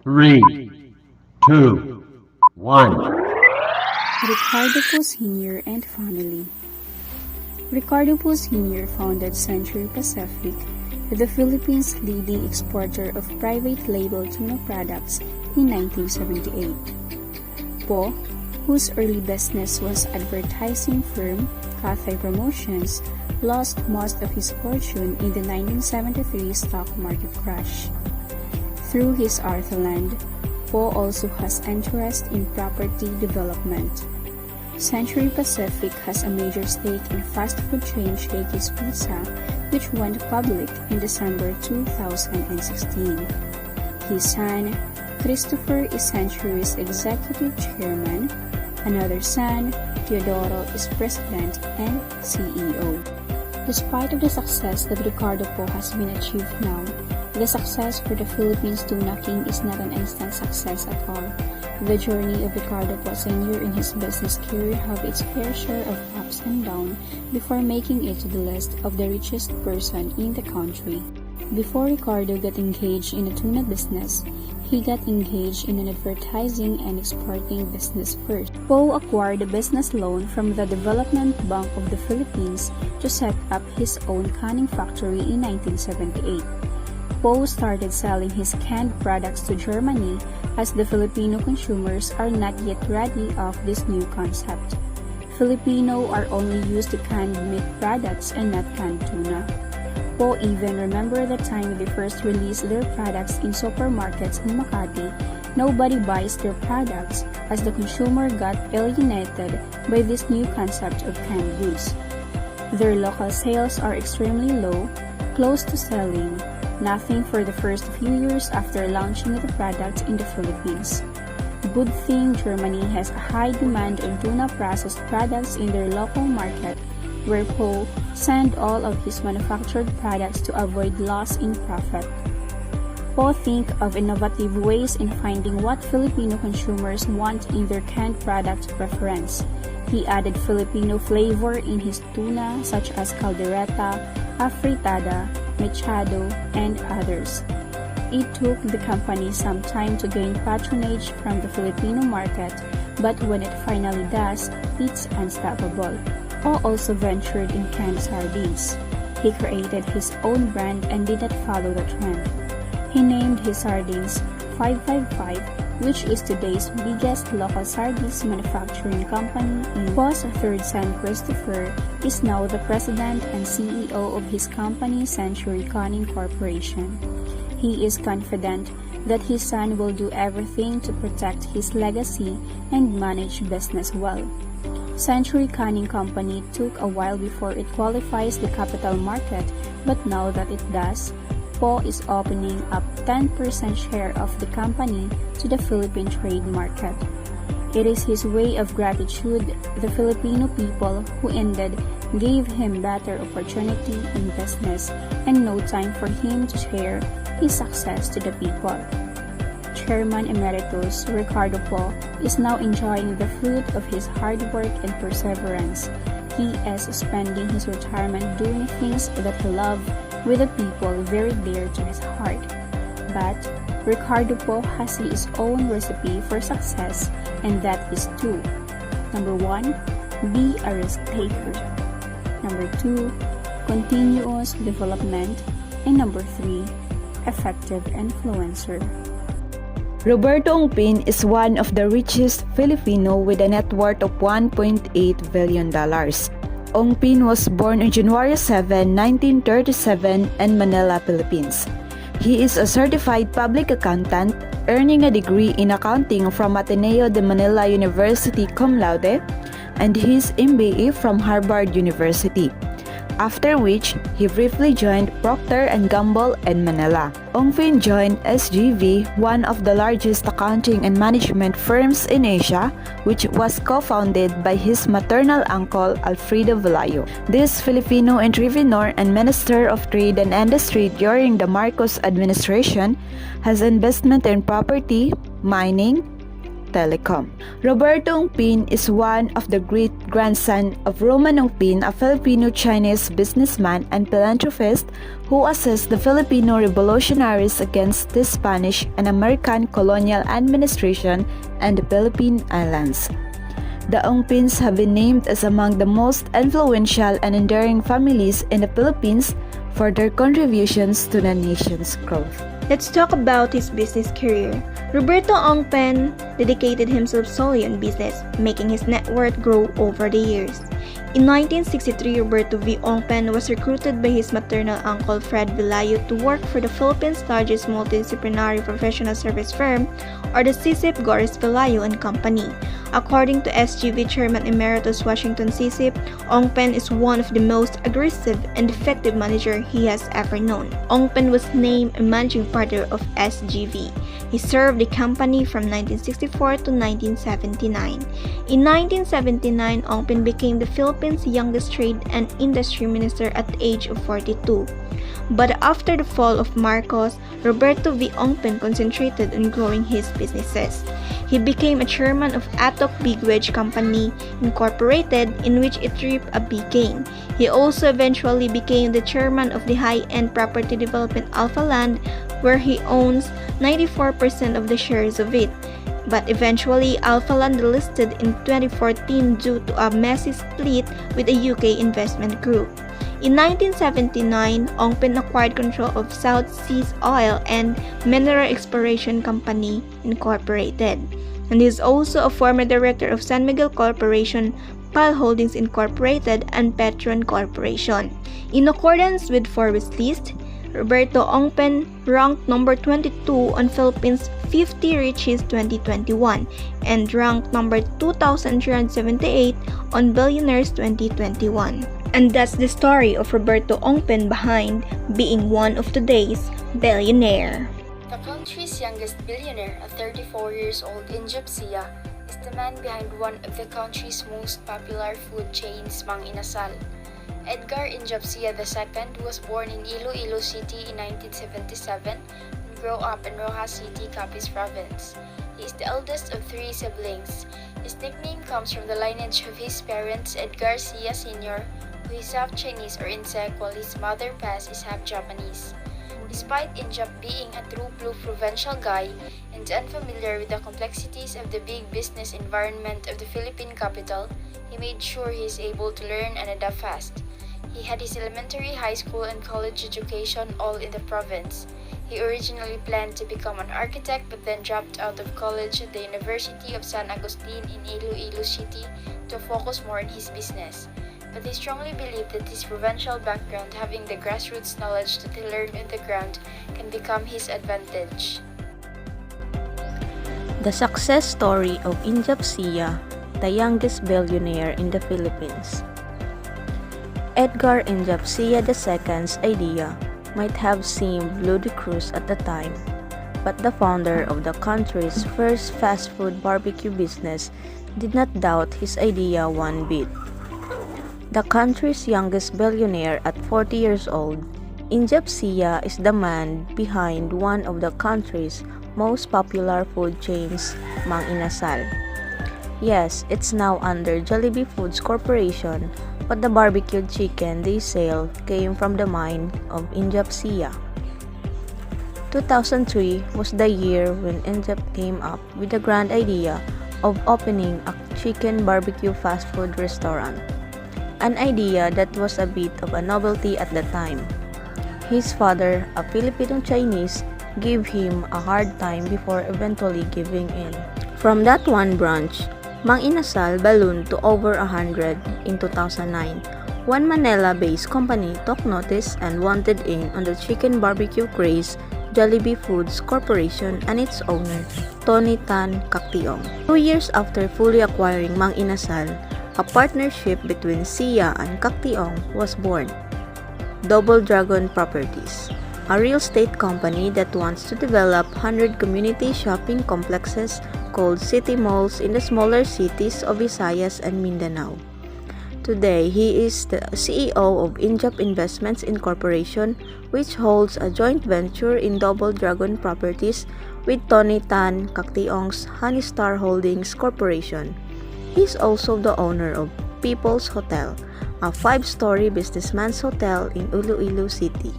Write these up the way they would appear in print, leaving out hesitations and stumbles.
Three, two, one. Ricardo Po Sr. and family. Ricardo Po Sr. founded Century Pacific, the Philippines' leading exporter of private label tuna products, in 1978. Po, whose early business was advertising firm Cathay Promotions, lost most of his fortune in the 1973 stock market crash. Through his Arthurland, Po also has interest in property development. Century Pacific has a major stake in fast food chain Shakey's Pizza, which went public in December 2016. His son, Christopher, is Century's executive chairman. Another son, Teodoro, is president and CEO. Despite of the success that Ricardo Po has been achieved now, the success for the Philippines tuna king is not an instant success at all. The journey of Ricardo Po Sr. in his business career have its fair share of ups and downs before making it to the list of the richest person in the country. Before Ricardo got engaged in the tuna business, he got engaged in an advertising and exporting business first. Po acquired a business loan from the Development Bank of the Philippines to set up his own canning factory in 1978. Po started selling his canned products to Germany as the Filipino consumers are not yet ready of this new concept. Filipino are only used to canned meat products and not canned tuna. Po even remember the time they first released their products in supermarkets in Makati. Nobody buys their products as the consumer got alienated by this new concept of canned goods. Their local sales are extremely low, close to selling nothing for the first few years after launching the product in the Philippines. Good thing Germany has a high demand on tuna processed products in their local market, where Po sent all of his manufactured products to avoid loss in profit. Po think of innovative ways in finding what Filipino consumers want in their canned product preference. He added Filipino flavor in his tuna such as caldereta, afritada, mechado, and others. It took the company some time to gain patronage from the Filipino market, but when it finally does, it's unstoppable. Po also ventured in canned sardines. He created his own brand and did not follow the trend. He named his sardines 555, which is today's biggest local sardines manufacturing company. Po's third son, Christopher, is now the president and CEO of his company, Century Canning Corporation. He is confident that his son will do everything to protect his legacy and manage business well. Century Canning Company took a while before it qualifies the capital market, but now that it does, Po is opening up 10% share of the company to the Philippine trade market. It is his way of gratitude the Filipino people who ended gave him better opportunity in business and no time for him to share his success to the people. Chairman Emeritus Ricardo Po is now enjoying the fruit of his hard work and perseverance. He is spending his retirement doing things that he loves with the people very dear to his heart. But Ricardo Po has his own recipe for success, and that is two. Number 1, be a risk taker. Number 2, continuous development. And number 3, effective influencer. Roberto Ongpin is one of the richest Filipino with a net worth of $1.8 billion. Ongpin was born on January 7, 1937 in Manila, Philippines. He is a certified public accountant, earning a degree in accounting from Ateneo de Manila University cum laude and his MBA from Harvard University. after which he briefly joined Procter & Gamble in Manila. Ongpin joined SGV, one of the largest accounting and management firms in Asia, which was co-founded by his maternal uncle Alfredo Velayo. This Filipino entrepreneur and Minister of Trade and Industry during the Marcos administration has investment in property, mining, telecom. Roberto Ongpin is one of the great-grandson of Roman Ongpin, a Filipino-Chinese businessman and philanthropist who assisted the Filipino revolutionaries against the Spanish and American colonial administration and the Philippine Islands. The Ongpins have been named as among the most influential and enduring families in the Philippines for their contributions to the nation's growth. Let's talk about his business career. Roberto Ongpin dedicated himself solely on business, making his net worth grow over the years. In 1963, Roberto V. Ongpin was recruited by his maternal uncle Fred Velayo to work for the Philippines' largest multidisciplinary professional service firm, or the CISIP Goris Velayo and Company. According to SGV Chairman Emeritus Washington CISIP, Ongpin is one of the most aggressive and effective manager he has ever known. Ongpin was named a managing partner of SGV. He served the company from 1964 to 1979. In 1979, Ongpin became the Philippines' youngest trade and industry minister at the age of 42. But after the fall of Marcos, Roberto V. Ongpin concentrated on growing his businesses. He became a chairman of Atok Big Wedge Company Incorporated, in which it reaped a big gain. He also eventually became the chairman of the high-end property development Alpha Land, where he owns 94% of the shares of it. But eventually, Alpha Land delisted in 2014 due to a messy split with a UK investment group. In 1979, Ongpin acquired control of South Seas Oil and Mineral Exploration Company Incorporated, and is also a former director of San Miguel Corporation, Pile Holdings Incorporated, and Petron Corporation. In accordance with Forbes list, Roberto Ongpin ranked number 22 on Philippines' 50 Richest 2021 and ranked number 2,378 on Billionaires 2021. And that's the story of Roberto Ongpin behind being one of today's billionaire. The country's youngest billionaire, at 34 years old, Injapsia, is the man behind one of the country's most popular food chains, Mang Inasal. Edgar Injapsia II was born in Iloilo City in 1977 and grew up in Rojas City, Capiz Province. He is the eldest of 3 siblings. His nickname comes from the lineage of his parents, Edgar Sia Sr., who is half Chinese or Insec, while his mother Paz is half Japanese. Despite Injap being a true blue provincial guy and unfamiliar with the complexities of the big business environment of the Philippine capital, he made sure he is able to learn and adapt fast. He had his elementary, high school, and college education all in the province. He originally planned to become an architect but then dropped out of college at the University of San Agustin in Iloilo City to focus more on his business. But he strongly believed that his provincial background, having the grassroots knowledge that he learned on the ground, can become his advantage. The success story of Injapsia, the youngest billionaire in the Philippines. Edgar Injapsia II's idea might have seemed ludicrous at the time, but the founder of the country's first fast food barbecue business did not doubt his idea one bit. The country's youngest billionaire at 40 years old, Injapsia is the man behind one of the country's most popular food chains, Mang Inasal. Yes, it's now under Jollibee Foods Corporation, but the barbecued chicken they sell came from the mind of Injapsia. 2003 was the year when Injap came up with the grand idea of opening a chicken barbecue fast food restaurant, an idea that was a bit of a novelty at the time. His father, a Filipino Chinese, gave him a hard time before eventually giving in. From that one branch, Mang Inasal ballooned to over 100 in 2009. One Manila-based company took notice and wanted in on the chicken barbecue craze, Jollibee Foods Corporation and its owner, Tony Tan Cactiong. 2 years after fully acquiring Mang Inasal, a partnership between Sia and Cactiong was born. Double Dragon Properties, a real estate company that wants to develop 100 community shopping complexes called city malls in the smaller cities of Visayas and Mindanao. Today, he is the CEO of Injap Investments Incorporation, which holds a joint venture in Double Dragon Properties with Tony Tan Cactiong's Honey Star Holdings Corporation. He is also the owner of People's Hotel, a 5-story businessman's hotel in Iloilo City.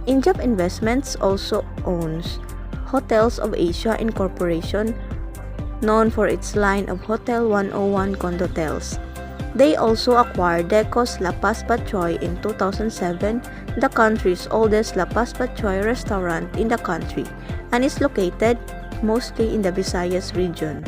Injap Investments also owns Hotels of Asia Incorporation, known for its line of Hotel 101 Condotels. They also acquired Decos La Paz Batchoy in 2007, the country's oldest La Paz Batchoy restaurant in the country, and is located mostly in the Visayas region.